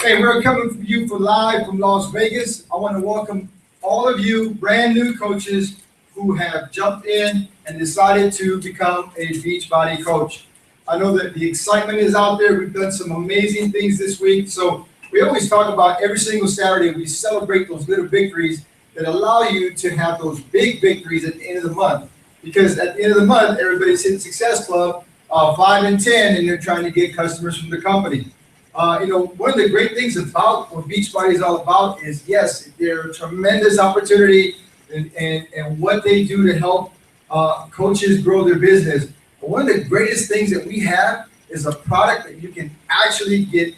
Hey, we're coming from you for live from Las Vegas. I want to welcome all of you brand new coaches who have jumped in and decided to become a Beachbody coach. I know that the excitement is out there. We've done some amazing things this week. So we always talk about every single Saturday, we celebrate those little victories that allow you to have those big victories at the end of the month. Because at the end of the month, everybody's hitting Success Club 5 and 10, and they're trying to get customers from the company. One of the great things about what Beachbody is all about is, yes, they're a tremendous opportunity and what they do to help coaches grow their business. But one of the greatest things that we have is a product that you can actually get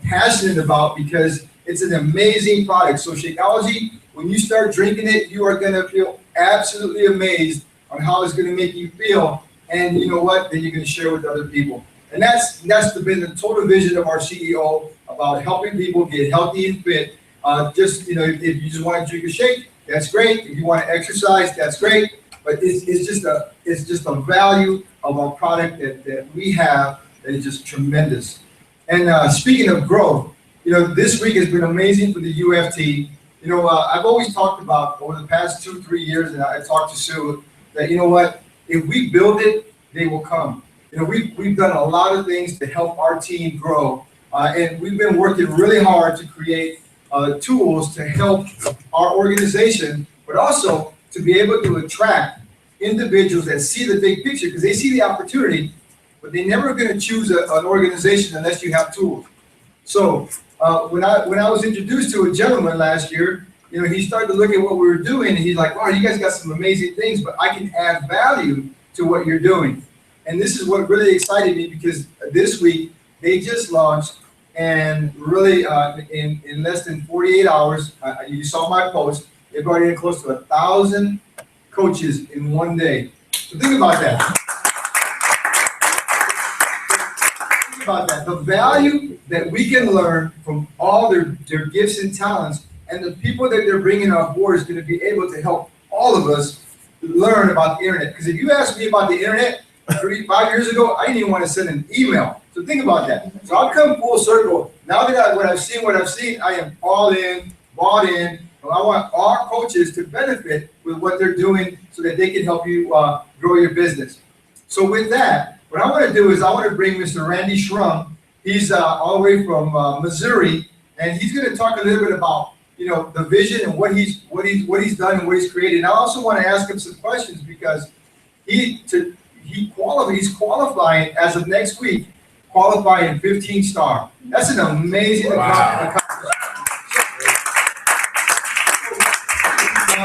passionate about because it's an amazing product. So Shakeology, when you start drinking it, you are going to feel absolutely amazed on how it's going to make you feel. And you know what? Then you're going to share with other people. And that's been the total vision of our CEO about helping people get healthy and fit. If you just want to drink a shake, that's great. If you want to exercise, that's great. But it's just a value of our product that we have that is just tremendous. And speaking of growth, this week has been amazing for the UFT. I've always talked about over the past 2-3 years, and I talked to Sue, that you know what, if we build it, they will come. We've done a lot of things to help our team grow, and we've been working really hard to create tools to help our organization, but also to be able to attract individuals that see the big picture because they see the opportunity, but they're never going to choose an organization unless you have tools. So when I was introduced to a gentleman last year, he started to look at what we were doing, and he's like, "Wow, you guys got some amazing things, but I can add value to what you're doing." And this is what really excited me because this week they just launched, and really in less than 48 hours, you saw my post, they brought in close to 1,000 coaches in one day. So think about that. Think about that. The value that we can learn from all their gifts and talents, and the people that they're bringing on board is going to be able to help all of us learn about the internet. Because if you asked me about the internet 5 years ago, I didn't even want to send an email. So think about that. So I've come full circle. Now that what I've seen, I am all in, bought in. I want our coaches to benefit with what they're doing so that they can help you grow your business. So with that, what I want to do is I want to bring Mr. Randy Schrum. He's all the way from Missouri, and he's going to talk a little bit about the vision and what he's done and what he's created. And I also want to ask him some questions because he's qualifying as of next week, qualifying 15-star. That's an amazing accomplishment.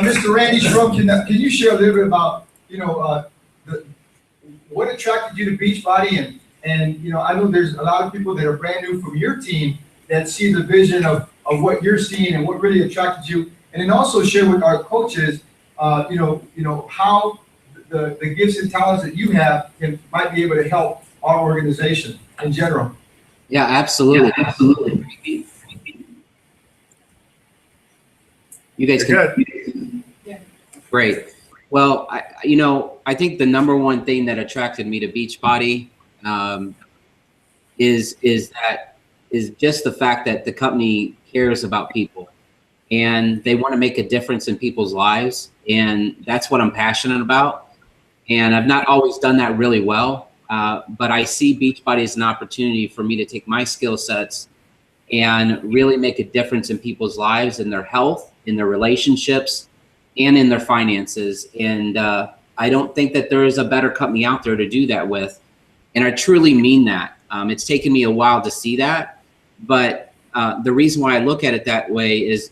Mr. Randy Schrum, can you share a little bit about what attracted you to Beachbody, and I know there's a lot of people that are brand new from your team that see the vision of what you're seeing and what really attracted you, and then also share with our coaches, how the gifts and talents that you have might be able to help our organization in general. Yeah, absolutely. You guys can. Yeah. Great. Well, I think the number one thing that attracted me to Beachbody is just the fact that the company cares about people and they want to make a difference in people's lives, and that's what I'm passionate about. And I've not always done that really well, but I see Beachbody as an opportunity for me to take my skill sets and really make a difference in people's lives, in their health, in their relationships, and in their finances. And I don't think that there is a better company out there to do that with. And I truly mean that. It's taken me a while to see that, but the reason why I look at it that way is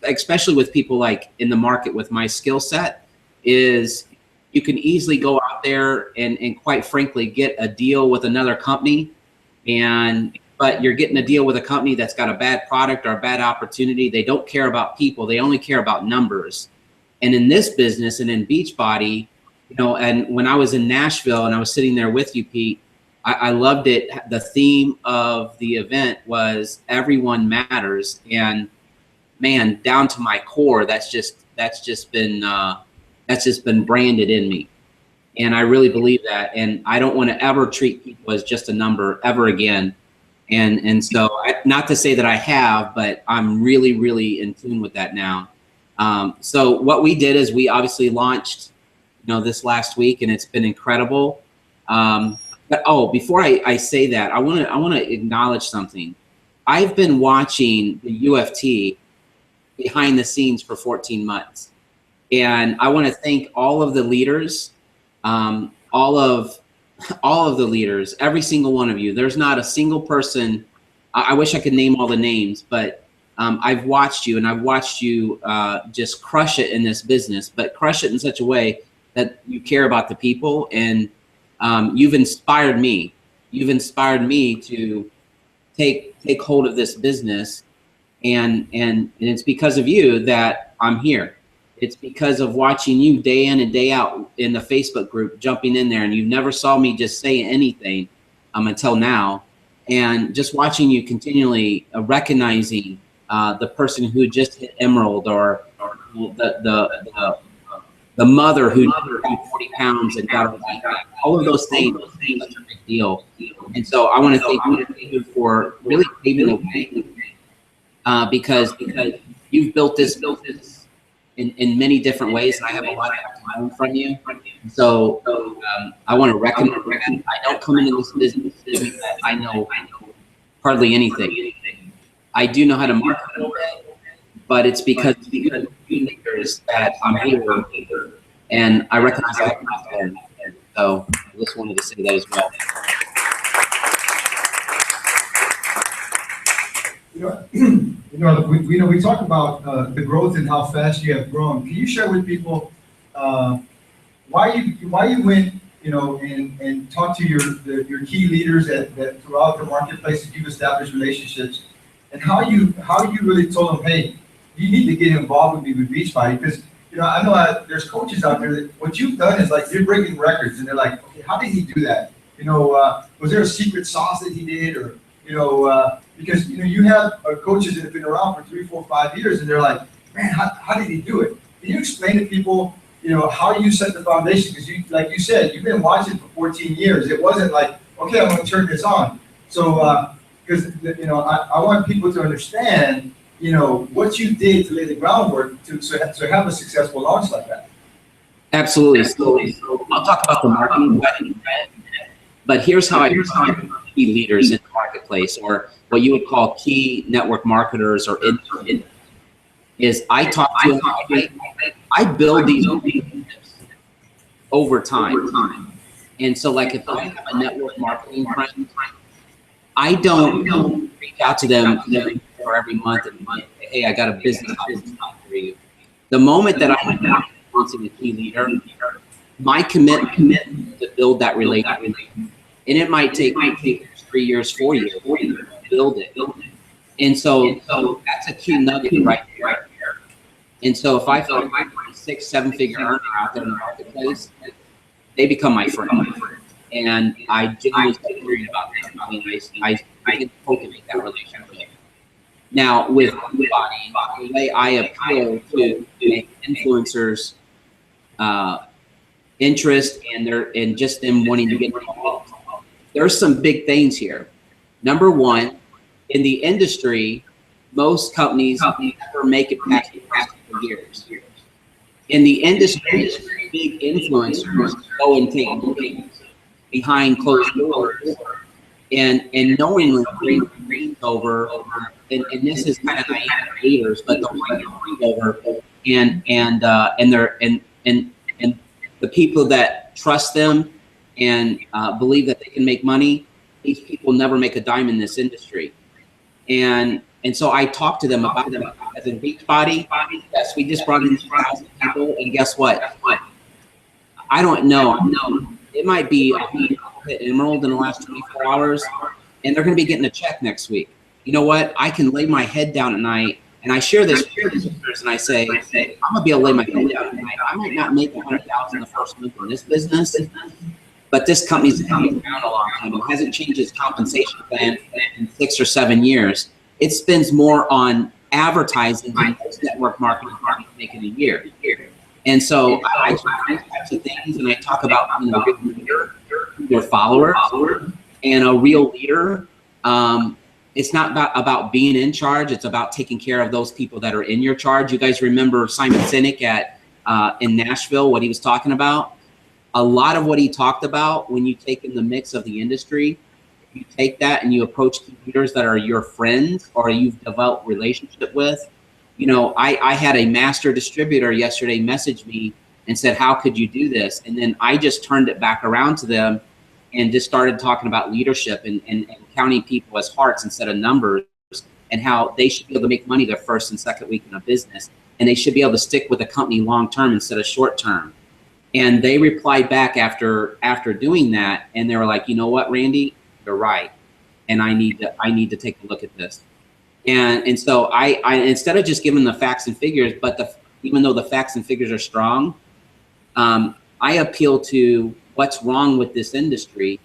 especially with people like in the market with my skill set, is you can easily go out there and quite frankly get a deal with another company, but you're getting a deal with a company that's got a bad product or a bad opportunity. They don't care about people. They only care about numbers. And in this business and in Beachbody, and when I was in Nashville and I was sitting there with you, Pete, I loved it. The theme of the event was everyone matters, and man, down to my core, that's just been branded in me. And I really believe that. And I don't want to ever treat people as just a number ever again. And so, not to say that I have, but I'm really, really in tune with that now. So what we did is we obviously launched, this last week, and it's been incredible. But before I say that, I want to acknowledge something. I've been watching the UFT behind the scenes for 14 months, and I want to thank all of the leaders, all of the leaders, every single one of you. There's not a single person. I wish I could name all the names, but I've watched you, and I've watched you just crush it in this business, but crush it in such a way that you care about the people, and you've inspired me. You've inspired me to take hold of this business, and it's because of you that I'm here. It's because of watching you day in and day out in the Facebook group, jumping in there, and you never saw me just say anything until now, and just watching you continually recognizing the person who just hit Emerald, or the mother who 40 pounds and got all of those things. Such a big deal. And so I want to thank you for really paving the way, because you've built this in many different ways, and I have a lot to learn from you. So I want to recognize that. I don't come into this business thinking that I know hardly anything. I do know how to market a little bit, but it's because of you leaders that I'm here, and I recognize I have not learned. So I just wanted to say that as well. We talk about the growth and how fast you have grown. Can you share with people why you went, and talk to your key leaders that throughout the marketplace that you've established relationships, and how you really told them, hey, you need to get involved with me with Beachbody? Because I know there's coaches out there that what you've done is like you're breaking records, and they're like, okay, how did he do that? Was there a secret sauce that he did, or because you have coaches that have been around for 3, 4, 5 years, and they're like, man, how did he do it? Can you explain to people, how you set the foundation? Because like you said, you've been watching for 14 years. It wasn't like, okay, I'm going to turn this on. So because I want people to understand, what you did to lay the groundwork to have a successful launch like that. Absolutely. So I'll talk about the marketing, but here's how I key leaders in the marketplace, or what you would call key network marketers, or is I talk to them. I build these relationships over time. And so, like, if I have a network marketing friend, I don't reach out to them every month and hey, I got a business for you. The moment that I'm announcing a key leader, my commitment to build that relationship, and it might take 3 years, 4 years to build it. And so that's a key nugget right there. And so if I find a 6, 7 figure earner out there in the marketplace, they become my friend. And I genuinely get worried about them. I mean, I can cultivate that relationship. Now, with Beachbody, the way I appeal to make influencers interest and just them wanting to get involved, there's some big things here. Number one, in the industry, most companies never make it past the first couple years. In the industry, big influencers go and take meetings behind closed doors and knowingly bring things over, and this is kind of naive leaders, but they'll bring things over, and the people that trust them and believe that they can make money, these people never make a dime in this industry. And so I talk to them about them. As in Beachbody, yes, we just brought in 2,000 people, and guess what? I don't know. It might be hit Emerald in the last 24 hours, and they're going to be getting a check next week. You know what? I can lay my head down at night, and I share this with visitors, and I say, I'm going to be able to lay my head down at night. I might not make 100,000 the first month in this business, but this company's been around a long time. It hasn't changed its compensation plan in 6 or 7 years. It spends more on advertising than most network marketing companies make in a year. And so I talk these types of things, and I talk about being a good leader, your followers, and a real leader It's not about being in charge. It's about taking care of those people that are in your charge. You guys remember Simon Sinek in Nashville, what he was talking about? A lot of what he talked about, when you take in the mix of the industry, you take that and you approach key leaders that are your friends or you've developed relationship with. You know, I had a master distributor yesterday message me and said, how could you do this? And then I just turned it back around to them and just started talking about leadership and counting people as hearts instead of numbers, and how they should be able to make money their first and second week in a business. And they should be able to stick with a company long-term instead of short-term. And they replied back after doing that. And they were like, you know what, Randy, you're right. And I need to take a look at this. And so I instead of just giving the facts and figures, but even though the facts and figures are strong, I appeal to what's wrong with this industry.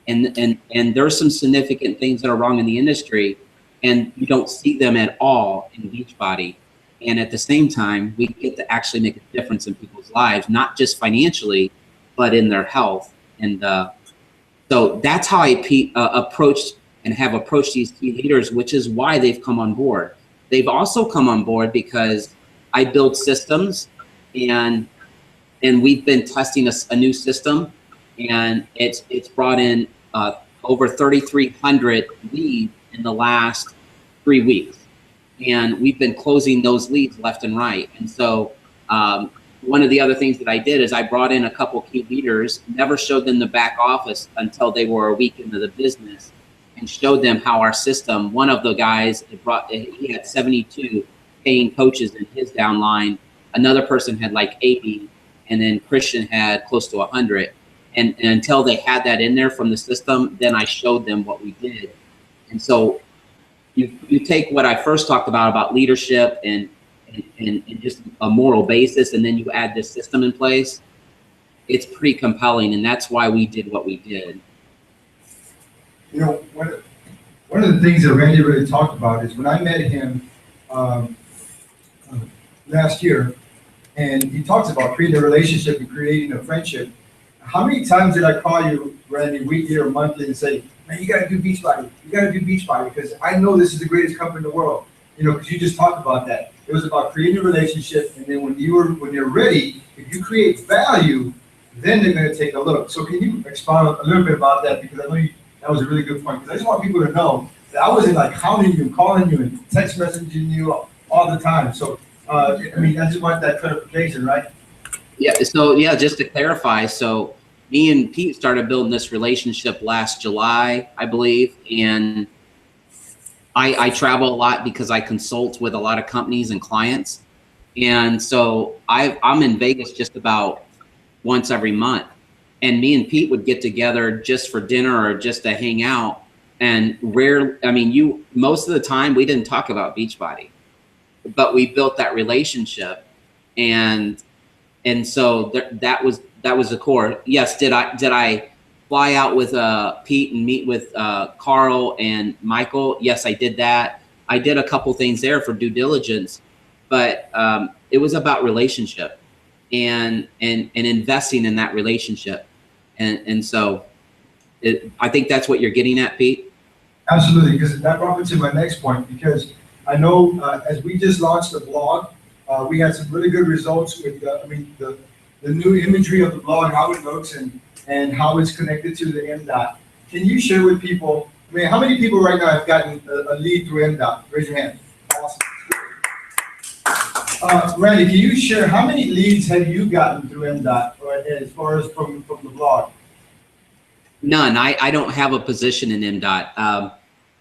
And there's some significant things that are wrong in the industry, and you don't see them at all in Beachbody. And at the same time, we get to actually make a difference in people's lives, not just financially, but in their health. And so that's how I approached and have approached these key leaders, which is why they've come on board. They've also come on board because I build systems, and we've been testing a new system, and it's brought in over 3,300 leads in the last 3 weeks. And we've been closing those leads left and right. And so one of the other things that I did is I brought in a couple key leaders, never showed them the back office until they were a week into the business, and showed them how our system, one of the guys, he had 72 paying coaches in his downline. Another person had like 80, and then Christian had close to 100. And until they had that in there from the system, then I showed them what we did. And so you take what I first talked about leadership and just a moral basis, and then you add this system in place. It's pretty compelling, and that's why we did what we did. You know, one of the things that Randy really talked about is when I met him last year, and he talks about creating a relationship and creating a friendship. How many times did I call you, Randy, weekly or monthly, and say, man, you got to do Beachbody. You got to do Beachbody because I know this is the greatest company in the world. You know, because you just talked about that. It was about creating a relationship, and then when you're ready, if you create value, then they're going to take a look. So can you expound a little bit about that? Because I know that was a really good point. Because I just want people to know that I wasn't like hounding you, calling you, and text messaging you all the time. So I mean, I just want that clarification, right? Yeah. So yeah, just to clarify, so me and Pete started building this relationship last July, I believe, and I travel a lot because I consult with a lot of companies and clients, and so I'm in Vegas just about once every month, and me and Pete would get together just for dinner or just to hang out. And most of the time we didn't talk about Beachbody, but we built that relationship, and so that was the core. Yes, did I fly out with Pete and meet with Carl and Michael? Yes, I did that. I did a couple things there for due diligence, but it was about relationship and investing in that relationship, and so I think that's what you're getting at, Pete. Absolutely, because that brought me to my next point. Because I know as we just launched the blog, we had some really good results with the new imagery of the blog, how it looks, and how it's connected to the MDOT. Can you share with people, I mean, how many people right now have gotten a lead through MDOT? Raise your hand. Awesome. Randy, can you share how many leads have you gotten through MDOT as far as from the blog? None. I don't have a position in MDOT.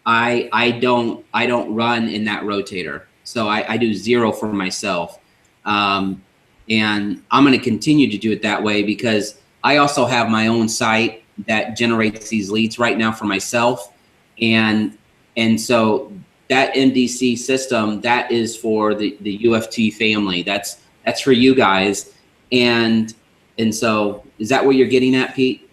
I don't run in that rotator. So I do zero for myself. And I'm going to continue to do it that way because I also have my own site that generates these leads right now for myself. And so that MDC system, that is for the UFT family. That's for you guys. And so is that what you're getting at, Pete?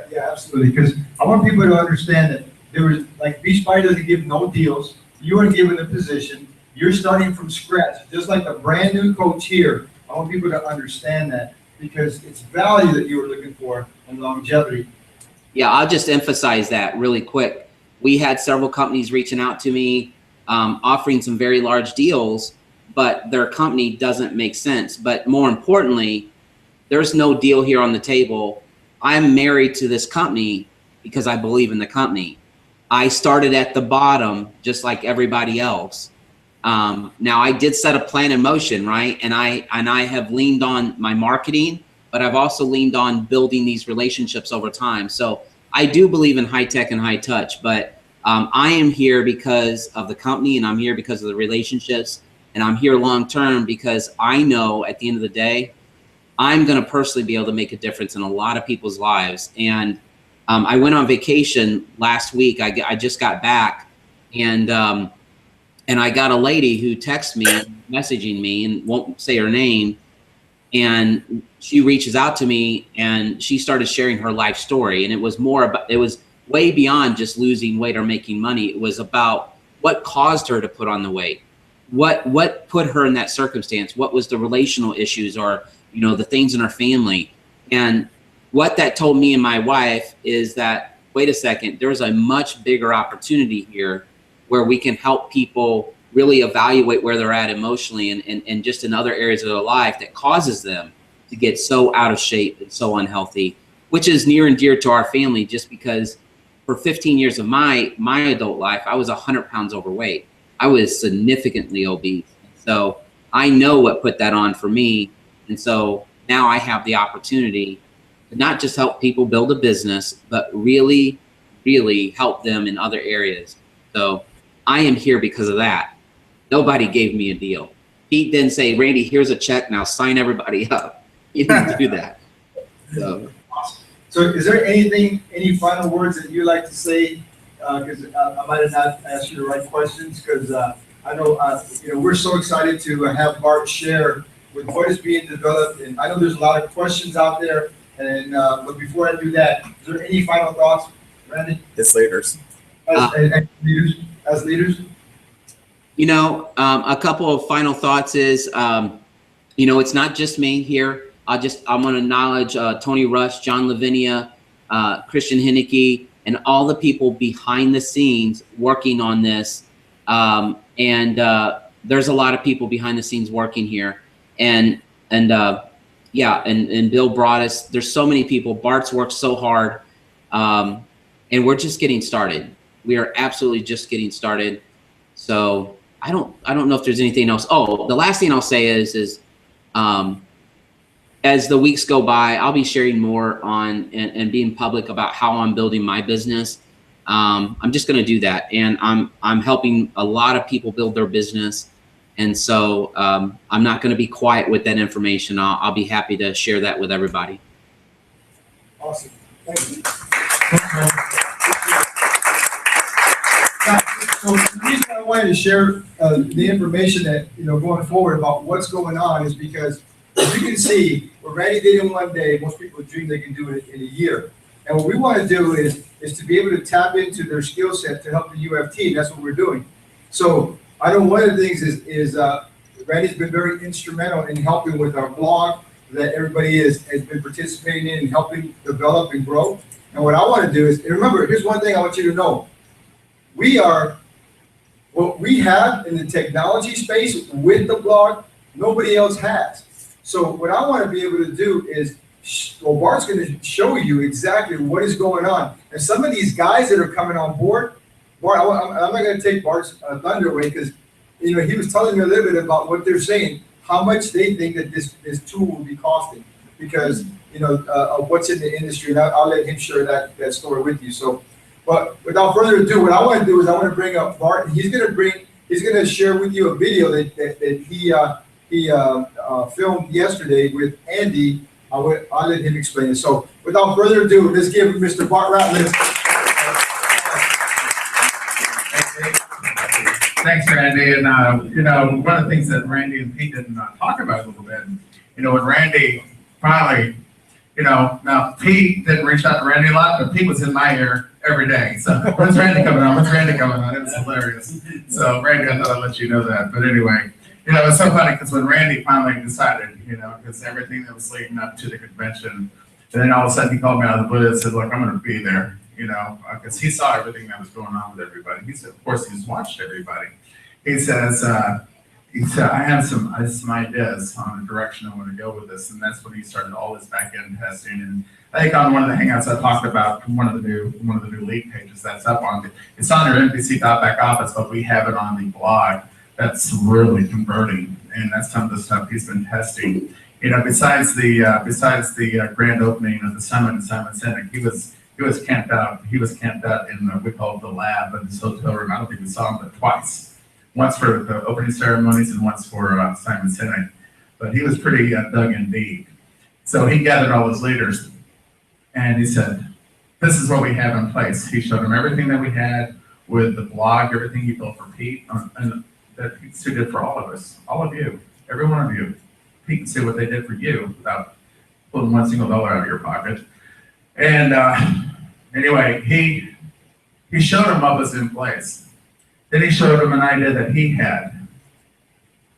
Yeah, absolutely. Because I want people to understand that there was, like, Beachbody doesn't give no deals. You are given a position. You're starting from scratch, just like a brand new coach here. I want people to understand that because it's value that you were looking for and longevity. Yeah, I'll just emphasize that really quick. we had several companies reaching out to me, offering some very large deals, but their company doesn't make sense. But more importantly, there's no deal here on the table. I'm married to this company because I believe in the company. I started at the bottom just like everybody else. Now I did set a plan in motion, right? And I have leaned on my marketing, but I've also leaned on building these relationships over time. So I do believe in high tech and high touch, but I am here because of the company, and I'm here because of the relationships, and I'm here long term because I know at the end of the day, I'm going to personally be able to make a difference in a lot of people's lives. And I went on vacation last week. I just got back, and I got a lady who texts me, messaging me, and won't say her name. And she reaches out to me, and she started sharing her life story. And it was more about, it was way beyond just losing weight or making money. It was about what caused her to put on the weight, what put her in that circumstance, what was the relational issues, or the things in her family. And what that told me and my wife is that, wait a second, there's a much bigger opportunity here where we can help people really evaluate where they're at emotionally and just in other areas of their life that causes them to get so out of shape and so unhealthy, which is near and dear to our family, just because for 15 years of my adult life, I was 100 pounds overweight. I was significantly obese. So I know what put that on for me. And so now I have the opportunity to not just help people build a business, but really, really help them in other areas. So I am here because of that. Nobody gave me a deal. Pete didn't say, Randy, here's a check, now sign everybody up. He didn't do that. So. Awesome. So is there any final words that you'd like to say? Because I might have not asked you the right questions, because I know, we're so excited to have Bart share with what is being developed. And I know there's a lot of questions out there. And but before I do that, is there any final thoughts, Randy? As leaders. As leaders? A couple of final thoughts is, it's not just me here. I want to acknowledge Tony Rush, John Lavinia, Christian Henneke, and all the people behind the scenes working on this. And there's a lot of people behind the scenes working here. And Bill brought us. There's so many people. Bart's worked so hard, and we're just getting started. We are absolutely just getting started. So I don't know if there's anything else. Oh, the last thing I'll say is as the weeks go by, I'll be sharing more on and being public about how I'm building my business. I'm just going to do that, and I'm helping a lot of people build their business. And so I'm not going to be quiet with that information. I'll be happy to share that with everybody. Awesome. Thank you. So the reason I wanted to share the information that, going forward about what's going on is because, as you can see, what Randy did in one day, most people dream they can do it in a year. And what we want to do is to be able to tap into their skill set to help the UFT. And that's what we're doing. So I know one of the things is Randy's been very instrumental in helping with our blog that everybody has been participating in and helping develop and grow. And what I want to do is, and remember, here's one thing I want you to know. We are, what we have in the technology space with the blog, nobody else has. So what I want to be able to do is, Bart's going to show you exactly what is going on. And some of these guys that are coming on board, Bart, I'm not going to take Bart's thunder away, because he was telling me a little bit about what they're saying, how much they think that this tool will be costing, because of what's in the industry. And I'll let him share that story with you. So, but without further ado, what I want to do is I want to bring up Bart, and he's going to share with you a video that he filmed yesterday with Andy. I'll let him explain it. So without further ado, let's give Mr. Bart Ratliff. Thanks, Randy. And one of the things that Randy and Pete didn't talk about a little bit, when Randy finally, now Pete didn't reach out to Randy a lot, but Pete was in my ear every day. So when's Randy coming on? When's Randy coming on? It was hilarious. So Randy, I thought I'd let you know that. But anyway, it was so funny because when Randy finally decided, because everything that was leading up to the convention, and then all of a sudden he called me out of the blue and said, look, I'm going to be there. you know, because he saw everything that was going on with everybody. He said, of course, he's watched everybody. He says, I have some ideas on the direction I want to go with this, and that's when he started all this back-end testing. And I think on one of the hangouts I talked about one of the new league pages that's up on it. It's on your NBC.back-office, but we have it on the blog. That's really converting, and that's some of the stuff he's been testing. You know, besides the grand opening of the summit in Simon Sinek, he was camped out. He was camped out in we call it the lab in this hotel room. I don't think we saw him but twice. Once for the opening ceremonies and once for Simon Sinek. But he was pretty dug in deep. So he gathered all his leaders and he said, this is what we have in place. He showed them everything that we had with the blog, everything he built for Pete, and that Pete did for all of us, all of you, every one of you. Pete can see what they did for you without pulling one single dollar out of your pocket. And anyway, he showed them what was in place. Then he showed them an idea that he had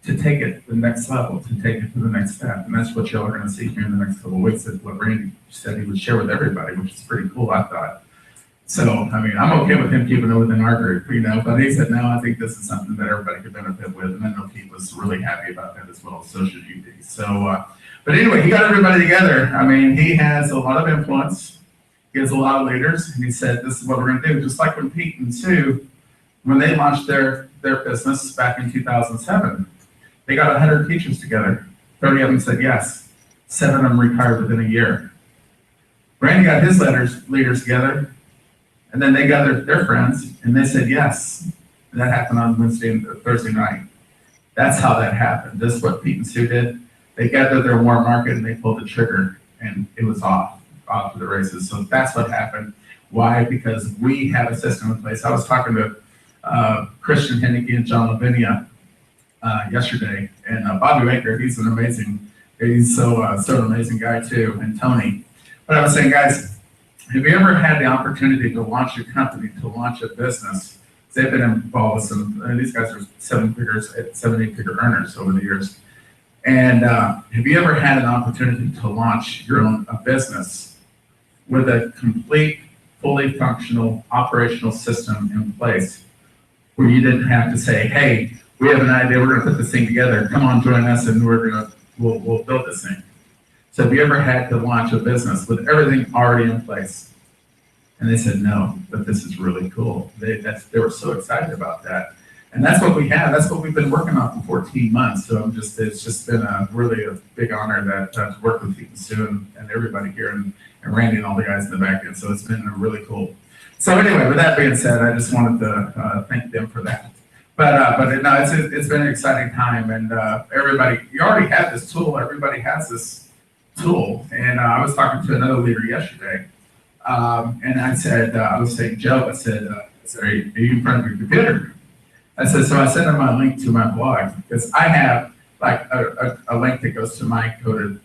to take it to the next level, to take it to the next step. And that's what y'all are going to see here in the next couple of weeks. That's what Randy said he would share with everybody, which is pretty cool, I thought. So, I mean, I'm okay with him keeping it within our group, you know, but he said, no, I think this is something that everybody could benefit with. And I know Pete was really happy about that as well, so should you be. So, but anyway, he got everybody together. I mean, he has a lot of influence. He has a lot of leaders. And he said, this is what we're going to do. Just like when Pete and Sue, when they launched their business back in 2007, they got 100 teachers together. 30 of them said yes. 7 of them retired within a year. Randy got his leaders together, and then they gathered their friends, and they said yes. And that happened on Wednesday and Thursday night. That's how that happened. This is what Pete and Sue did. They gathered their warm market, and they pulled the trigger, and it was off to the races. So that's what happened. Why? Because we have a system in place. I was talking to Christian Henneke and John Lavinia yesterday, and Bobby Baker, he's so an amazing guy too, and Tony. But I was saying, guys, have you ever had the opportunity to launch a company, to launch a business? They've been involved with some, these guys are 8-figure earners over the years. And have you ever had an opportunity to launch your own business with a complete, fully functional operational system in place, where you didn't have to say, hey, we have an idea, we're gonna put this thing together, come on, join us, and we'll build this thing. So have you ever had to launch a business with everything already in place? And they said, no, but this is really cool. They were so excited about that. And that's what we have, that's what we've been working on for 14 months. So it's just been really a big honor to work with Pete and Sue and everybody here, and Randy and all the guys in the back end. So it's been really cool. So anyway, with that being said, I just wanted to thank them for that. But no, it's been an exciting time, and everybody, you already have this tool. Everybody has this tool, and I was talking to another leader yesterday, and I said, I was saying, Joe, I said, are you in front of your computer? I said, so I sent him a link to my blog, because I have like a link that goes to my coded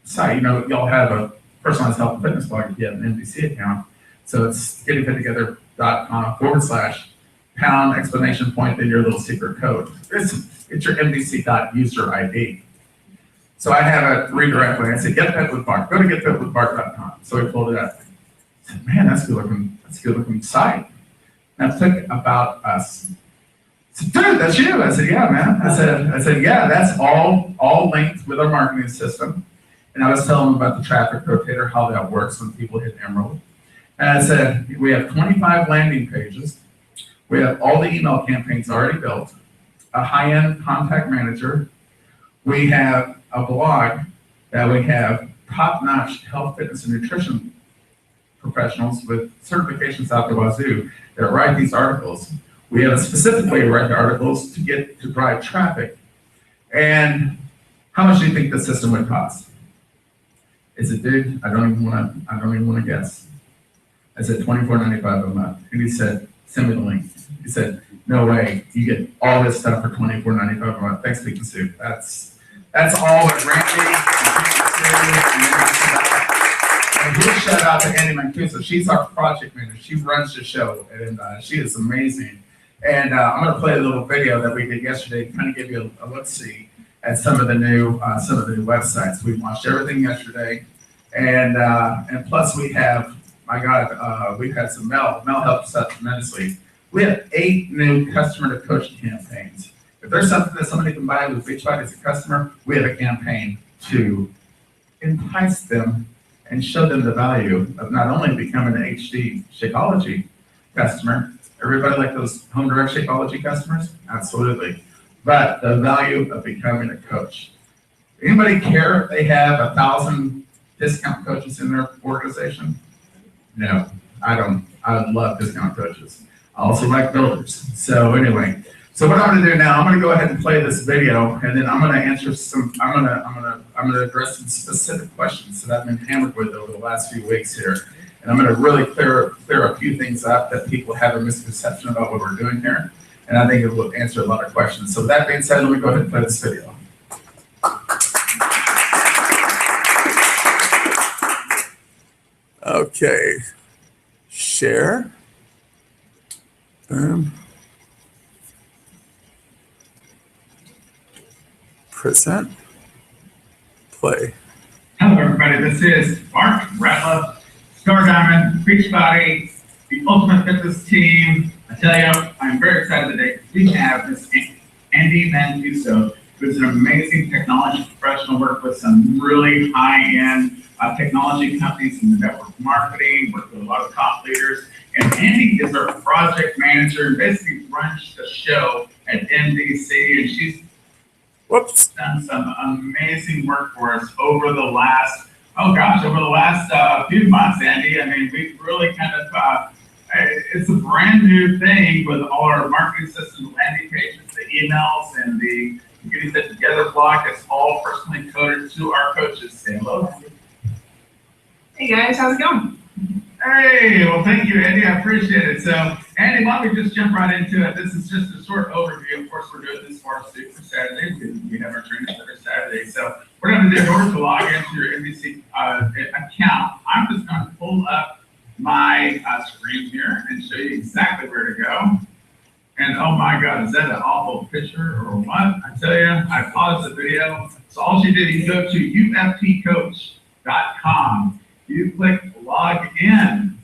site. You know, y'all have a personalized health and fitness blog if you have an NBC account. So it's gettingfittogether.com/pound exclamation point, then your little secret code. It's your NBC.user ID. So I have a redirect link. I said, get fit with Bart. Go to getfitwithbart.com. So I pulled it up. I said, man, that's a good looking site. Now click about us. I said, dude, that's you. I said, yeah, man. I said, yeah, that's all linked with our marketing system. And I was telling them about the traffic rotator, how that works when people hit Emerald. And I said, we have 25 landing pages. We have all the email campaigns already built, a high-end contact manager. We have a blog that we have top-notch health, fitness, and nutrition professionals with certifications out the wazoo that write these articles. We have a specific way to write the articles to drive traffic. And how much do you think the system would cost? Is it big? I don't even want to guess. I said $24.95 a month, and he said, send me the link. He said, no way, you get all this stuff for $24.95 a month. Thanks, Pete and Sue. That's all that Randy and Pete and Sue. And huge shout out to Andy Mancuso. She's our project manager. She runs the show, and she is amazing. And I'm going to play a little video that we did yesterday to kind of give you a look-see at some of the new websites. We launched everything yesterday, and plus we have my God, we've had some Mel helps us tremendously. We have 8 new customer to coach campaigns. If there's something that somebody can buy with Beachbody as a customer, we have a campaign to entice them and show them the value of not only becoming an HD Shakeology customer. Everybody like those home direct Shakeology customers? Absolutely. But the value of becoming a coach. Anybody care if they have 1,000 discount coaches in their organization? No, I don't. I love discount coaches. I also like builders. So anyway, so what I'm going to do now, I'm going to go ahead and play this video, and then I'm going to answer some. I'm going to address some specific questions that I've been hammered with over the last few weeks here, and I'm going to really clear a few things up that people have a misconception about what we're doing here, and I think it will answer a lot of questions. So with that being said, let me go ahead and play this video. Okay, share. Boom. Present. Play. Hello, everybody. This is Mark Ratliff, Star Diamond, Beachbody, the Ultimate Fitness Team. I tell you, I'm very excited today. We have this Andy Mancuso, who's an amazing technology professional, worked with some really high-end technology companies in the network marketing, worked with a lot of top leaders. And Andy is our project manager and basically runs the show at NBC. And she's done some amazing work for us over the last, few months, Andy. I mean, we've really kind of, it's a brand new thing with all our marketing systems, landing pages, the emails, and the getting that together blog. It's all personally coded to our coaches. Say hello. Hey guys, how's it going? Hey, well, thank you, Andy. I appreciate it. So, Andy, why don't we just jump right into it? This is just a short overview. Of course, we're doing this for Saturday. We have our trainings every Saturday. So, we're going to do in order to log into your NBC account. I'm just going to pull up my screen here and show you exactly where to go. And oh my God, is that an awful picture or what? I tell you, I paused the video. So all you did is go to uftcoach.com. You click log in,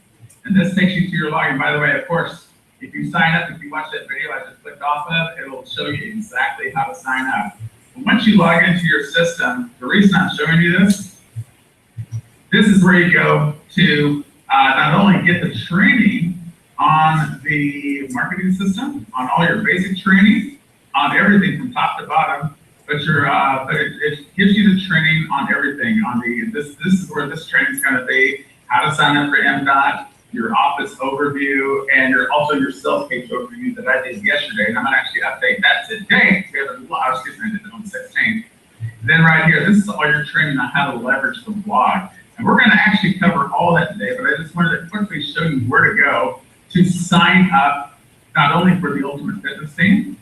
and this takes you to your login. By the way, of course, if you sign up, if you watch that video I just clicked off of, it'll show you exactly how to sign up. And once you log into your system, the reason I'm showing you this is where you go to not only get the training on the marketing system, on all your basic training, on everything from top to bottom, but it gives you the training on everything. On this is where this training is going to be: how to sign up for MDOT, your office overview, and your sales page overview that I did yesterday. And I'm going to actually update that today. We have a blog. Excuse me, I did it on the 16th. Then right here, this is all your training on how to leverage the blog. And we're going to actually cover all that today. But I just wanted to quickly show you where to go to sign up, not only for the Ultimate Fitness Team,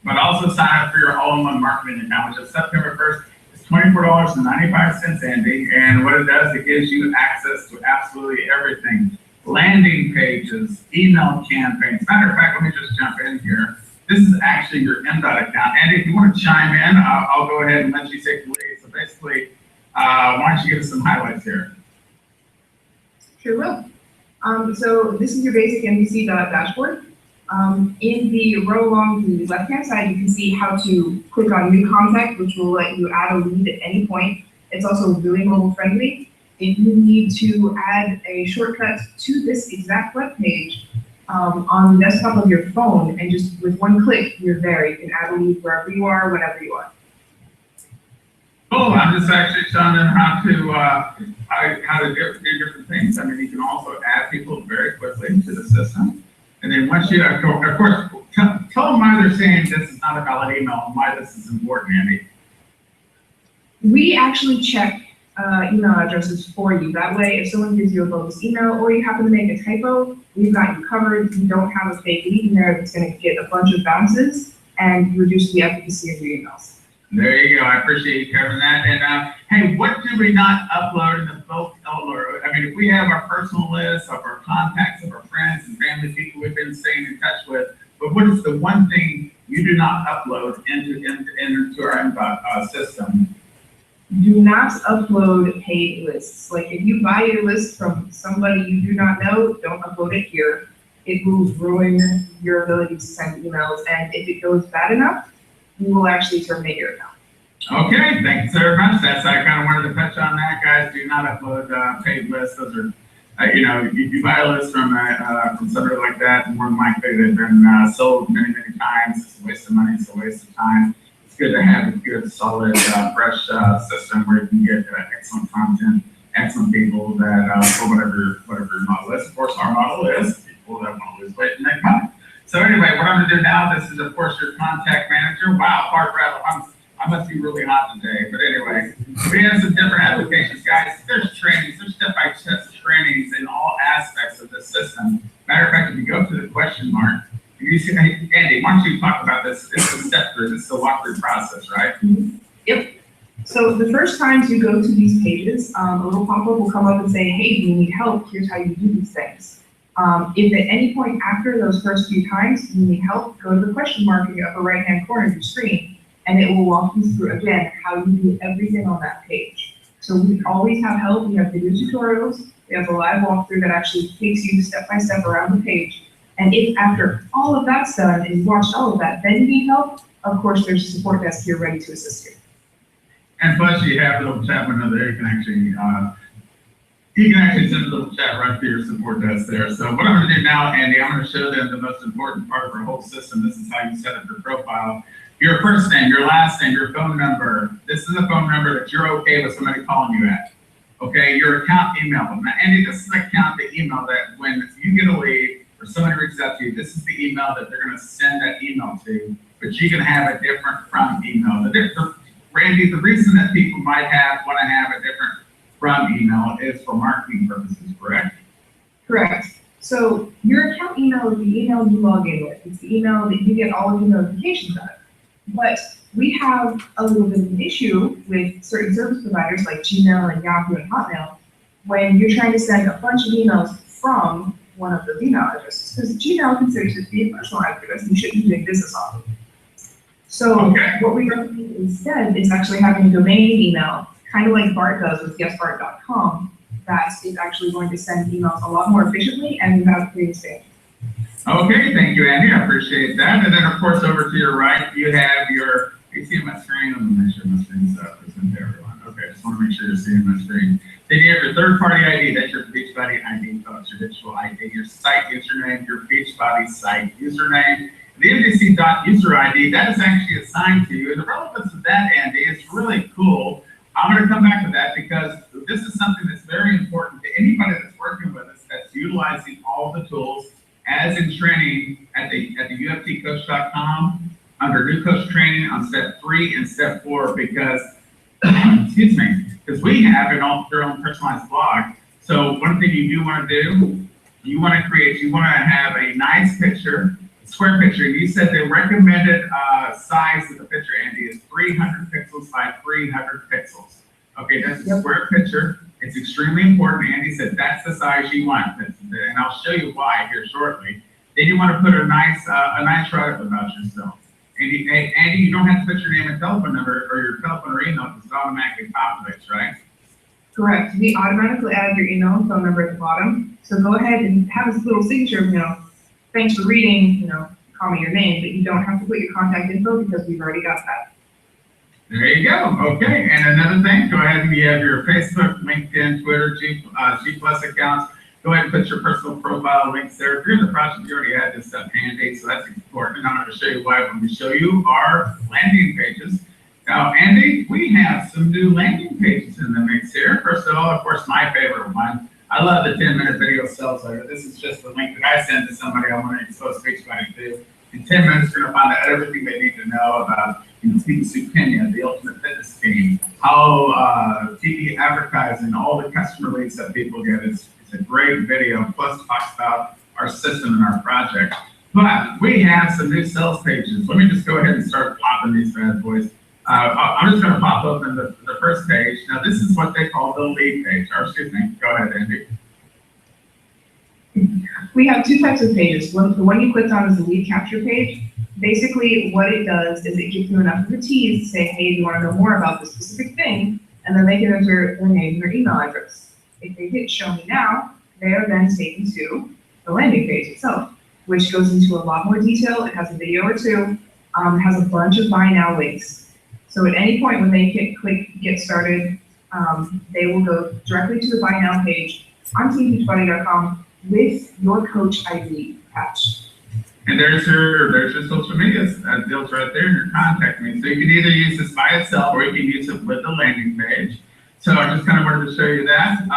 but also sign up for your all-in-one marketing account, which is September 1st. It's $24.95, Andy. And what it does, it gives you access to absolutely everything. Landing pages, email campaigns. Matter of fact, let me just jump in here. This is actually your MDOT account. Andy, if you want to chime in, I'll go ahead and let you take the lead. So basically, why don't you give us some highlights here? Sure will. So this is your basic NBC dashboard. In the row along the left-hand side, you can see how to click on new contact, which will let you add a lead at any point. It's also really mobile friendly. If you need to add a shortcut to this exact web page on the desktop of your phone, and just with one click, you're there. You can add a lead wherever you are, whenever you are. Cool. I'm just actually showing them how to do different things. I mean, you can also add people very quickly to the system. And then once you, of course, tell them why they're saying this is not a valid email and why this is important, Andy. We actually check email addresses for you. That way, if someone gives you a bogus email or you happen to make a typo, we've got you covered. You don't have a fake lead in there that's going to get a bunch of bounces and reduce the efficacy of your emails. There you go. I appreciate you covering that. And hey, what do we not upload in the bulk upload? I mean, if we have our personal list of our contacts, of our friends and family, people we've been staying in touch with, but what is the one thing you do not upload into our inbox system? Do not upload paid lists. Like if you buy a list from somebody you do not know, don't upload it here. It will ruin your ability to send emails, and if it goes bad enough, you will actually terminate your account. Okay, thank you so very much. That's, I kind of wanted to touch on that, guys. Do not upload paid lists. Those are, you buy a list from somebody like that, more than likely they've been sold many, many times. It's a waste of money. It's a waste of time. It's good to have a good, solid, fresh system where you can get excellent content, excellent people that for whatever your model is. Of course, our model is people that want to lose weight and make money. So anyway, what I'm going to do now, this is of course your contact manager. Wow, hard rattle. I must be really hot today, but anyway, we have some different applications, guys. There's trainings, there's step-by-step trainings in all aspects of the system. Matter of fact, if you go to the question mark, you see, Andy, why don't you talk about this? It's a step through, this is a walkthrough process, right? Yep. So the first times you go to these pages, a little pop-up will come up and say, hey, do you need help? Here's how you do these things. If at any point after those first few times you need help, go to the question mark in the upper right-hand corner of your screen, and it will walk you through, again, how you do everything on that page. So we always have help. We have video tutorials. We have a live walkthrough that actually takes you step by step around the page. And if after all of that's done and you've watched all of that, then you need help, of course, there's a support desk here ready to assist you. And plus you have a little chat window there. You can actually send a little chat right to your support desk there. So what I'm going to do now, Andy, I'm going to show them the most important part of our whole system. This is how you set up your profile. Your first name, your last name, your phone number. This is a phone number that you're okay with somebody calling you at. Okay, your account email. Now, Andy, this is the email that when you get a lead or somebody reaches out to you, this is the email that they're going to send that email to, but you can have a different from email. Randy, the reason that people might want to have a different from email is for marketing purposes, correct? Correct. So your account email is the email you log in with. It's the email that you get all of your notifications out of. But we have a little bit of an issue with certain service providers like Gmail and Yahoo and Hotmail when you're trying to send a bunch of emails from one of those email addresses, because Gmail considers it to be a personal address and you shouldn't be doing business off of it. So what we recommend instead is actually having a domain email, kind of like Bart does with yesbart.com, that is actually going to send emails a lot more efficiently and without creating spam. Okay, thank you, Andy. I appreciate that. And then, of course, over to your right, you have your, you see my screen? I'm going to make sure my screen's present to everyone. Okay, just want to make sure you're seeing my screen. Then you have your third-party ID. That's your Beachbody ID, folks, your digital ID, your site username, your Beachbody site username. The MDC.user ID, that is actually assigned to you. And the relevance of that, Andy, is really cool. I'm going to come back to that because this is something that's very important to anybody that's working with us, that's utilizing all the tools as in training at the UFTcoach.com under new coach training on step 3 and step 4 because, excuse me, because we have your own personalized blog. So one thing you do want to do, you want to have a nice picture, square picture. You said the recommended size of the picture, Andy, is 300 pixels by 300 pixels. Okay, that's a square picture. It's extremely important. Andy said that's the size you want, and I'll show you why here shortly. Then you want to put a nice write-up about yourself. Andy, you don't have to put your name and telephone number or your telephone or email because it automatically populates, right? Correct. We automatically add your email and phone number at the bottom. So go ahead and have this little signature, thanks for reading, call me your name, but you don't have to put your contact info because we've already got that. There you go. Okay. And another thing, go ahead and you have your Facebook, LinkedIn, Twitter, G+ accounts. Go ahead and put your personal profile links there. If you're in the project, you already had this stuff handy, so that's important. And I'm going to show you why when we show you our landing pages. Now, Andy, we have some new landing pages in the mix here. First of all, of course, my favorite one. I love the 10-minute video sales letter. This is just the link that I send to somebody I want to expose Beachbody to. In 10 minutes, you're going to find out everything they need to know about Team Kenya, the Ultimate Fitness Team, how TV advertising, all the customer leads that people get. It's a great video. Plus, it talks about our system and our project. But we have some new sales pages. Let me just go ahead and start popping these bad boys. I'm just going to pop open the first page. Now, this is what they call the lead page. Or excuse me. Go ahead, Andy. We have two types of pages. The one you clicked on is the lead capture page. Basically, what it does is it gives you enough of a tease to say, hey, do you want to know more about this specific thing? and then they can enter their name and their email address. If they hit show me now, they are then taken to the landing page itself, which goes into a lot more detail. It has a video or two, it has a bunch of buy now links. So at any point when they click get started, they will go directly to the buy now page on teambeachbody.com with your coach ID attached. And there's your social media deals right there, and your contact me. So you can either use this by itself or you can use it with the landing page. So I just kind of wanted to show you that.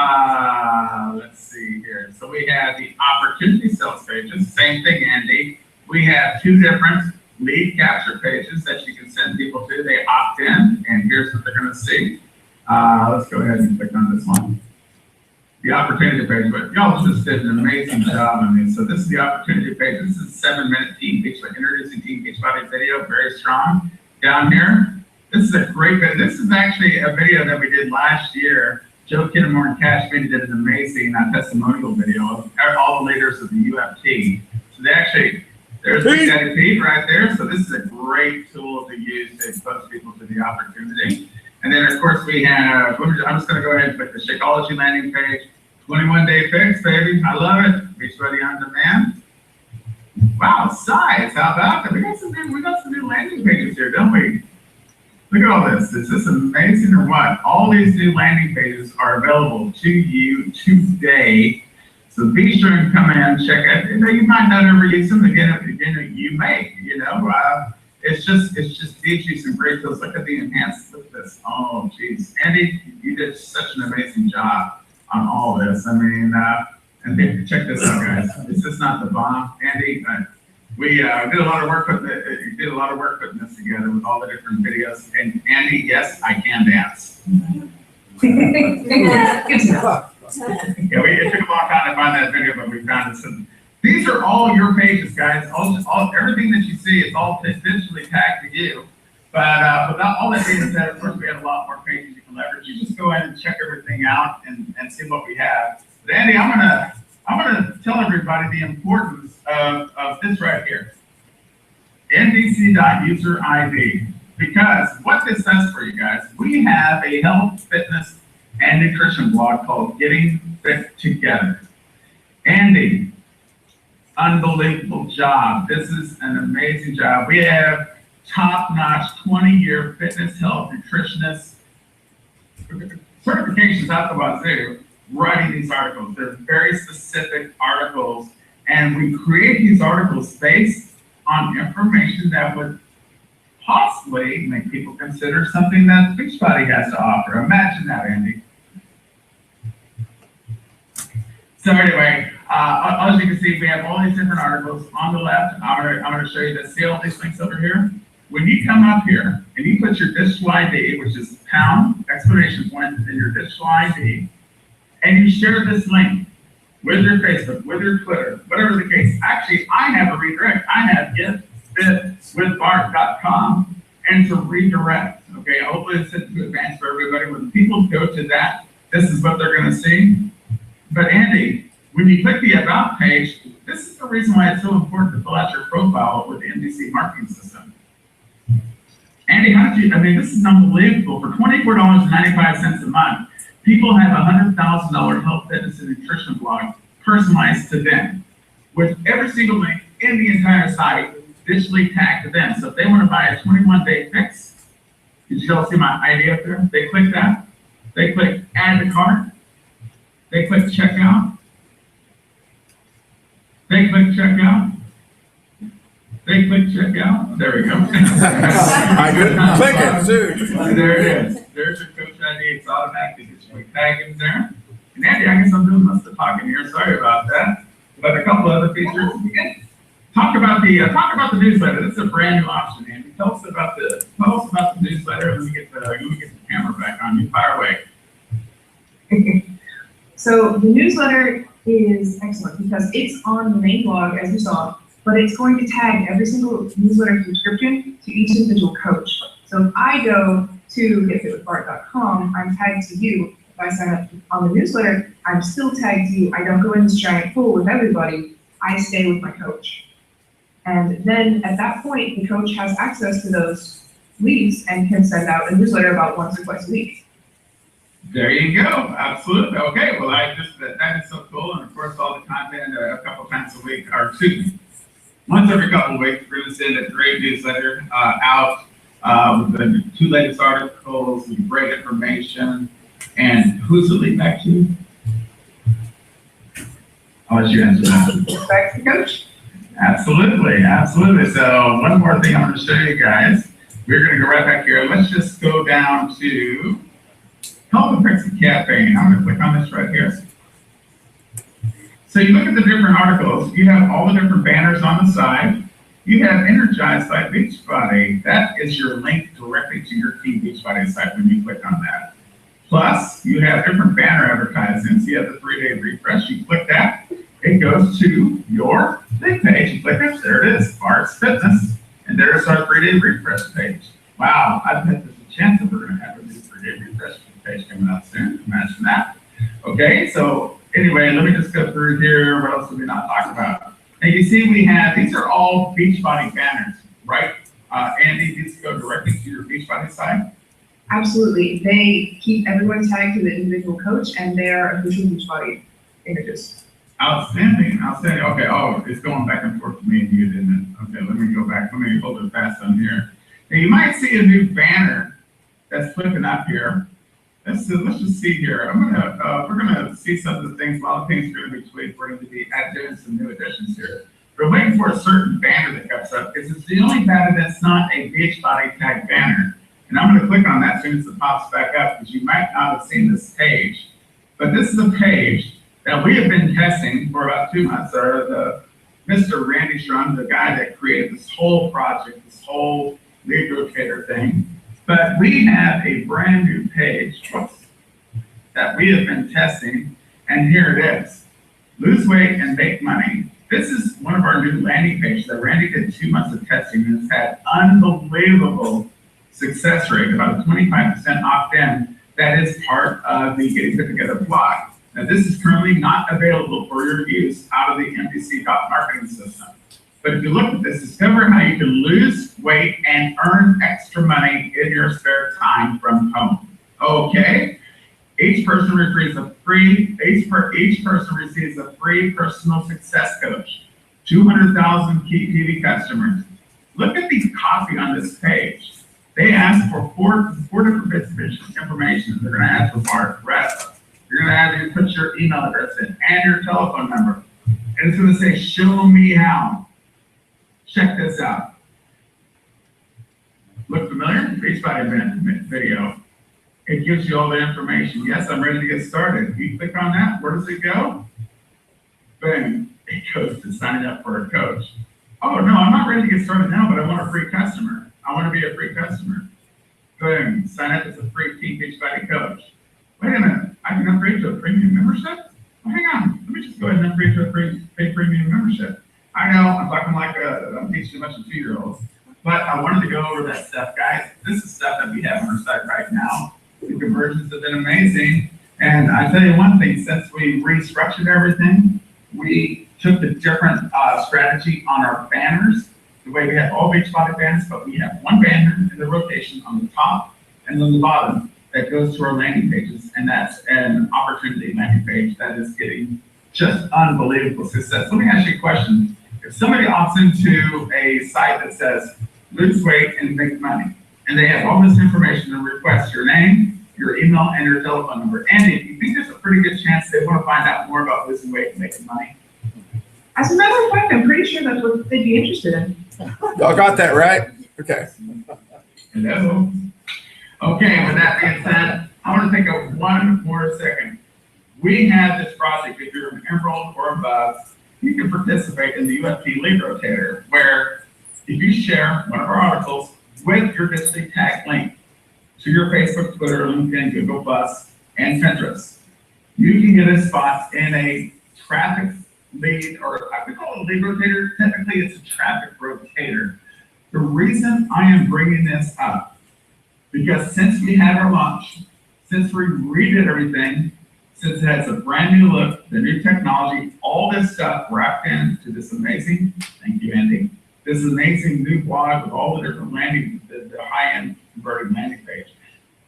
Let's see here. So we have the opportunity sales pages. Same thing, Andy. We have 2 different lead capture pages that you can send people to. They opt in, and here's what they're going to see. Let's go ahead and click on this one. The opportunity page, but y'all just did an amazing job. I mean, so this is the opportunity page. This is a 7-minute Team Beachbody, introducing Team Beachbody video, very strong. Down here, this is a great video. This is actually a video that we did last year. Joe Kinnamore and Cash Vinny did an amazing testimonial video of all the leaders of the UFT. So they actually, there's Big Daddy Pete right there. So this is a great tool to use to expose people to the opportunity. And then, of course, we have, I'm just going to go ahead and click the Shakeology landing page. 21-day fix, baby. I love it. Beachbody on demand. Wow, size. How about that? We got some new landing pages here, don't we? Look at all this. Is this amazing or what? All these new landing pages are available to you today. So be sure and come in, check it. You might not ever use them again. You may, It's just gives you some great tools. Look at the enhanced. Look at this. Oh, geez. Andy, you did such an amazing job on all this. I mean, and check this out, guys. This is not the bomb. Andy, we did a lot of work putting this together with all the different videos. And Andy, yes, I can dance. Yeah, it took a long time to find that video, but we found it. These are all your pages, guys. Everything that you see is all digitally tagged to you. But without all that being said, of course, we have a lot more pages you can leverage. You just go ahead and check everything out and see what we have. But Andy, I'm gonna tell everybody the importance of this right here, NDC.user ID, because what this does for you guys, we have a health, fitness, and nutrition blog called Getting Fit Together. Andy, unbelievable job. This is an amazing job. We have top-notch 20-year fitness, health, nutritionist certifications out the wazoo writing these articles. They're very specific articles, and we create these articles based on information that would possibly make people consider something that Beachbody has to offer. Imagine that, Andy. So anyway, as you can see, we have all these different articles. On the left, I'm going to show you this. See all these links over here? When you come up here and you put your digital ID, which is pound, exclamation point, and your digital ID, and you share this link with your Facebook, with your Twitter, whatever the case. Actually, I have a redirect. I have getfitwithbart.com and to redirect. Okay, hopefully it's set to advance for everybody. When people go to that, this is what they're going to see. But Andy, when you click the About page, this is the reason why it's so important to fill out your profile with the MDC marketing system. Andy, this is unbelievable. For $24.95 a month, people have a $100,000 health, fitness, and nutrition blog personalized to them, with every single link in the entire site digitally tagged to them. So if they want to buy a 21-day fix, did you all see my ID up there? They click that. They click Add to Cart. They click Checkout. They click Checkout. They click Checkout. There we go. I couldn't click it, too. There it is. There's your coach ID. It's automatically digitally tagged in there. And Andy, I guess I'm doing most of the talking here. Sorry about that. But a couple other features. Talk about the newsletter. This is a brand new option, Andy. Tell us about the newsletter, and we get the camera back on you. Fire away. So the newsletter is excellent because it's on the main blog, as you saw, but it's going to tag every single newsletter subscription to each individual coach. So if I go to getfitwithbart.com, I'm tagged to you. If I sign up on the newsletter, I'm still tagged to you. I don't go in this giant pool with everybody. I stay with my coach. And then at that point, the coach has access to those leads and can send out a newsletter about once or twice a week. There you go. Absolutely. Okay. Well, that is so cool. And of course, all the content a couple times a week, or excuse me, once every couple of weeks, we're going to send a great newsletter out with the 2 latest articles and great information. And who's the lead back to? I'll let you answer that. Back to the coach. Absolutely. Absolutely. So one more thing I'm going to show you guys. We're going to go right back here. Let's just go down to Health Effects of Caffeine. I'm going to click on this right here. So you look at the different articles. You have all the different banners on the side. You have Energized by Beachbody. That is your link directly to your Team Beachbody site when you click on that. Plus, you have different banner advertisements. You have the 3-day refresh. You click that. It goes to your big page. You click it. There it is. Bart's Fitness. And there's our 3-day refresh page. Wow. I bet there's a chance that we're going to have a new 3-day refresh page coming out soon. Imagine that. Okay. So anyway, let me just go through here. What else did we not talk about? And you see we have, these are all Beachbody banners, right? Andy, these go directly to your Beachbody site? Absolutely. They keep everyone tagged to the individual coach and their official Beachbody images. Outstanding, outstanding. Okay, oh, it's going back and forth to me and you, didn't it? Okay, let me go back. Let me hold it fast on here. Now you might see a new banner that's flipping up here. Let's just see here. We're gonna see some of the things. A lot of things are gonna be tweaked. We're going to be doing some new additions here. We're waiting for a certain banner that comes up because it's the only banner that's not a Beachbody tag banner. And I'm gonna click on that as soon as it pops back up because you might not have seen this page. But this is a page that we have been testing for about 2 months. Mr. Randy Strong, the guy that created this whole project, this whole lead rotator thing. But we have a brand new page that we have been testing, and here it is. Lose weight and make money. This is one of our new landing pages that Randy did 2 months of testing and has had unbelievable success rate, about a 25% opt-in. That is part of the Getting Fit Together blog. Now, this is currently not available for your use out of the MPC marketing system. But if you look at this, discover how you can lose weight and earn extra money in your spare time from home. Okay? Each person receives a free personal success coach. 200,000 key TV customers. Look at the copy on this page. They ask for four different bits of information. They're going to ask for bar rest. You're going to have to put your email address in and your telephone number. And it's going to say, show me how. Check this out. Look familiar? Beachbody video. It gives you all the information. Yes, I'm ready to get started. You click on that. Where does it go? Boom. It goes to signing up for a coach. Oh, no, I'm not ready to get started now, but I want a free customer. I want to be a free customer. Boom. Sign up as a free Team Beachbody coach. Wait a minute. I can upgrade to a premium membership? Well, hang on. Let me just go ahead and upgrade to a paid premium membership. I know I'm talking like I'm teaching a bunch of 2-year-olds, but I wanted to go over that stuff, guys. This is stuff that we have on our site right now. The conversions have been amazing. And I tell you one thing, since we restructured everything, we took the different strategy on our banners. The way we have all Beachbody banners, but we have one banner in the rotation on the top and on the bottom that goes to our landing pages. And that's an opportunity landing page that is getting just unbelievable success. Let me ask you a question. If somebody opts into a site that says lose weight and make money, and they have all this information and request your name, your email, and your telephone number, Andy, do you think there's a pretty good chance they want to find out more about losing weight and making money? As a matter of fact, I'm pretty sure that's what they'd be interested in. Y'all got that right? Okay. Hello. Okay, with that being said, I want to take one more second. We have this project, if you're an Emerald or above, you can participate in the UFT Lead Rotator, where if you share one of our articles with your digitally tagged link to your Facebook, Twitter, LinkedIn, Google+, and Pinterest, you can get a spot in a traffic lead, or I would call it a lead rotator. Technically, it's a traffic rotator. The reason I am bringing this up, because since we had our launch, since we redid everything, since it has a brand new look, the new technology, all this stuff wrapped into this amazing, thank you, Andy, this amazing new blog with all the different landing, the high-end converted landing page.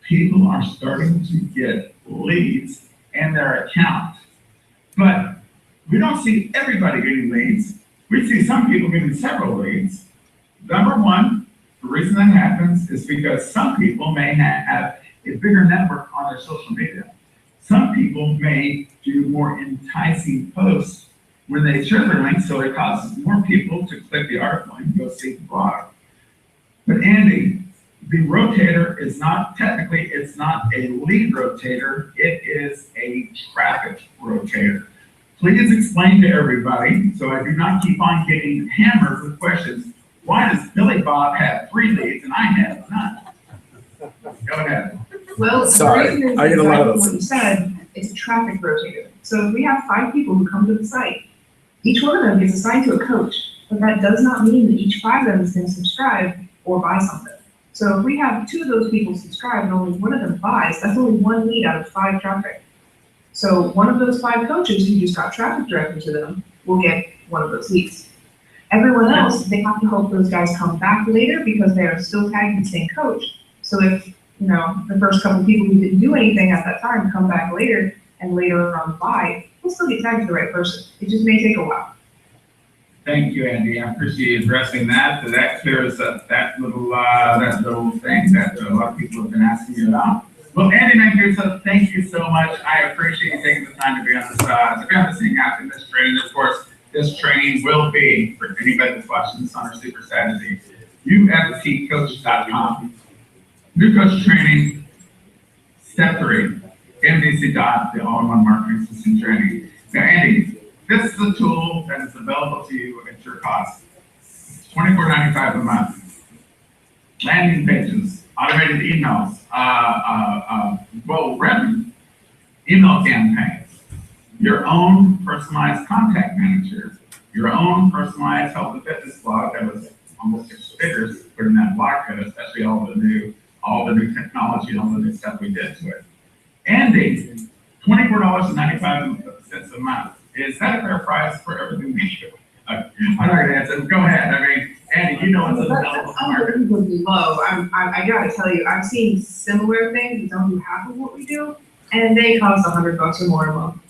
People are starting to get leads in their account. But we don't see everybody getting leads. We see some people getting several leads. Number one, the reason that happens is because some people may have a bigger network on their social media. Some people may do more enticing posts when they share their links, so it causes more people to click the article and go see the blog. But Andy, the rotator is not, technically, it's not a lead rotator, it is a traffic rotator. Please explain to everybody, so I do not keep on getting hammered with questions. Why does Billy Bob have 3 leads and I have none? Go ahead. Well, Sorry, the reason is I get a lot of exactly those. what you said, it's a traffic rotator. So if we have 5 people who come to the site, each one of them gets assigned to a coach, but that does not mean that each 5 of them is going to subscribe or buy something. So if we have 2 of those people subscribe and only 1 of them buys, that's only 1 lead out of 5 traffic. So one of those 5 coaches who just got traffic directed to them will get 1 of those leads. Everyone else, they have to hope those guys come back later because they are still tagging the same coach. So if, you know, the first couple of people who didn't do anything at that time come back later and later on buy, we'll still get tagged to the right person. It just may take a while. Thank you, Andy. I appreciate you addressing that. So that clears up that little thing that a lot of people have been asking you about. Well, Andy Mancuso, thank you so much. I appreciate you taking the time to be on this thing after this training. Of course, this training will be for anybody that's watching this on our super Saturday. UFTcoach.com. New coach training, step 3, MDC the all-in-one marketing system training. Now, Andy, this is a tool that is available to you at your cost. It's $24.95 a month. Landing pages, automated emails, written email campaigns, your own personalized contact manager, your own personalized health and fitness blog that was almost 6 figures putting that blog code, especially all the new technology, all the new stuff we did to it. Andy, $24.95 a month. Is that a fair price for everything we do? I'm not going to answer. Go ahead. I mean, Andy, you know it's available That's unbelievably low. I gotta tell you, I've seen similar things that don't do half of what we do, and they cost $100 or more a month.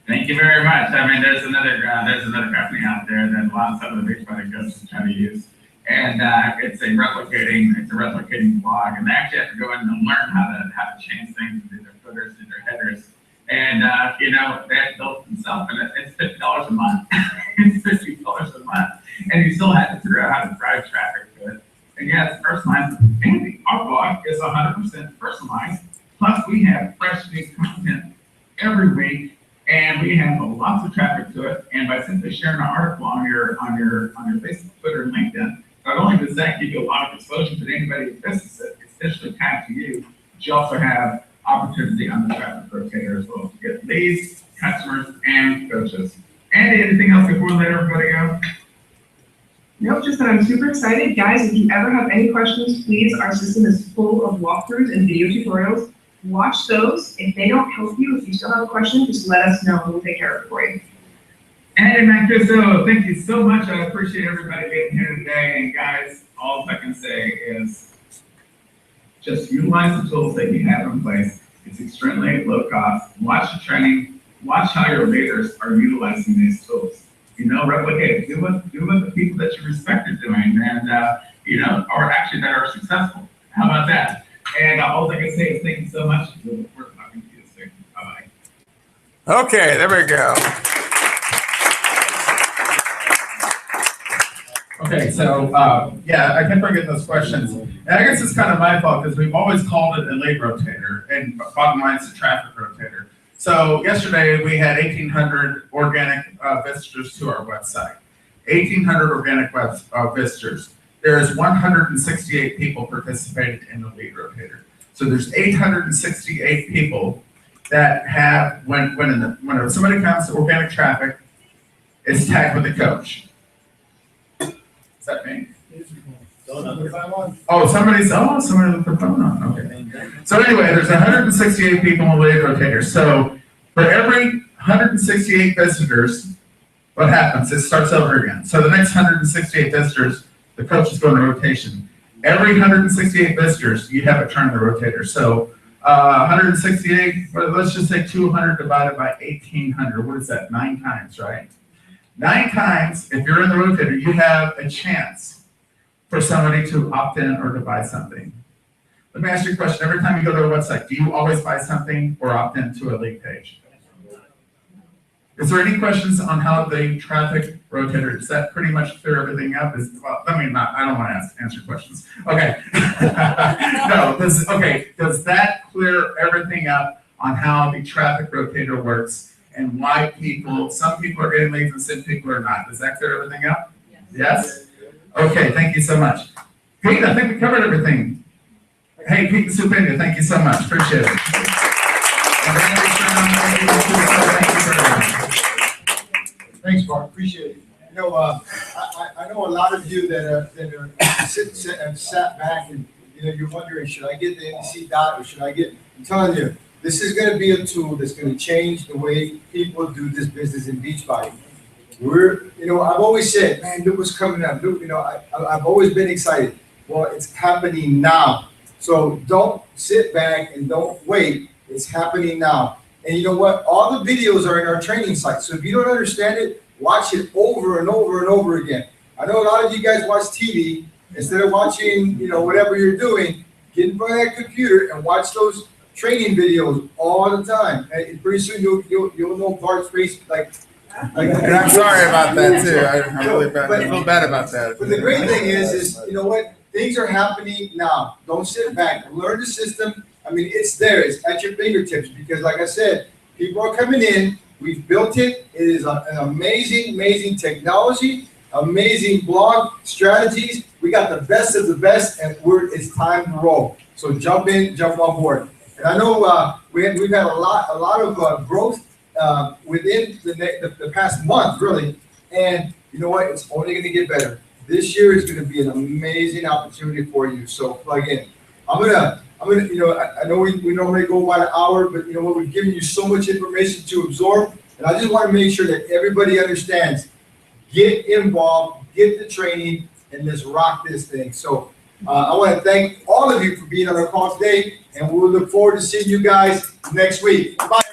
Thank you very much. I mean, there's another company out there that a lot of some of the Beachbody coaches try to use, and it's a replicating blog, and they actually have to go in and learn how to change things, do their footers, do their headers, and they have built themselves, and it's $50 a month. It's $50 a month, and you still have to figure out how to drive traffic to it. And yeah, it's personalized. Andy, our blog is 100% personalized. Plus, we have fresh new content every week, and we have lots of traffic to it. And by simply sharing an article on your Facebook, Twitter, and LinkedIn, not only does that give you a lot of exposure to anybody who visits it, it's officially tagged to you, but you also have opportunity on the traffic rotator as well to get leads, customers, and coaches. Andy, anything else before we let everybody go? Nope, just that I'm super excited. Guys, if you ever have any questions, please, our system is full of walkthroughs and video tutorials. Watch those. If they don't help you, if you still have a question, just let us know and we'll take care of it for you. Andy Mancuso, thank you so much. I appreciate everybody being here today. And guys, all I can say is just utilize the tools that you have in place. It's extremely low cost. Watch the training. Watch how your leaders are utilizing these tools. Replicate it. Do what the people that you respect are doing, and or actually that are successful. How about that? And all I can say is thank you so much. We look forward to talking to you soon. Bye-bye. Okay, there we go. Okay, so I kept on getting those questions. And I guess it's kind of my fault because we've always called it a lead rotator, and bottom line it's a traffic rotator. So yesterday we had 1,800 organic visitors to our website. 1,800 organic visitors. There's 168 people participated in the lead rotator. So there's 868 people that have when somebody comes to organic traffic, it's tagged with a coach. What's that mean? Somebody with their phone on. Okay. So anyway, there's 168 people in the lead rotator. So for every 168 visitors, what happens? It starts over again. So the next 168 visitors, the coach is going to rotation. Every 168 visitors, you have a turn the rotator. So 168, but let's just say 200 divided by 1800. What is that? 9 times, right? 9 times, if you're in the rotator, you have a chance for somebody to opt in or to buy something. Let me ask you a question. Every time you go to a website, do you always buy something or opt into a league page? Is there any questions on how the traffic rotator, does that pretty much clear everything up? Well, I don't want to answer questions. Okay. No, does that clear everything up on how the traffic rotator works and why some people are getting leads and some people are not? Does that clear everything up? Yes? Okay, thank you so much. Pete, I think we covered everything. Hey, Pete and Supindia, thank you so much. Appreciate it. And Randy, thank you very much. Thanks, Mark. Appreciate it. You know, I know a lot of you that have sat back and you're wondering, should I get the NDC dot or should I get? I'm telling you, this is going to be a tool that's going to change the way people do this business in Beachbody. I've always said, man, look what's coming up. Look, I've always been excited. Well, it's happening now. So don't sit back and don't wait. It's happening now. And you know what? All the videos are in our training site. So if you don't understand it, watch it over and over and over again. I know a lot of you guys watch TV. Instead of watching, whatever you're doing, get in front of that computer and watch those training videos all the time. And pretty soon you'll know Bart's face like. And I'm sorry about that too. I feel bad about that. But the great thing is you know what? Things are happening now. Don't sit back. Learn the system. I mean, it's there. It's at your fingertips because, like I said, people are coming in. We've built it. It is an amazing, amazing technology, amazing blog strategies. We got the best of the best, and it's time to roll. So jump on board. And I know we've had a lot of growth within the past month, really. And you know what? It's only going to get better. This year is going to be an amazing opportunity for you. So plug in. I'm gonna, I know we normally go by an hour, but you know what? We've given you so much information to absorb, and I just want to make sure that everybody understands. Get involved, get the training, and let's rock this thing. So I want to thank all of you for being on our call today, and we'll look forward to seeing you guys next week. Bye.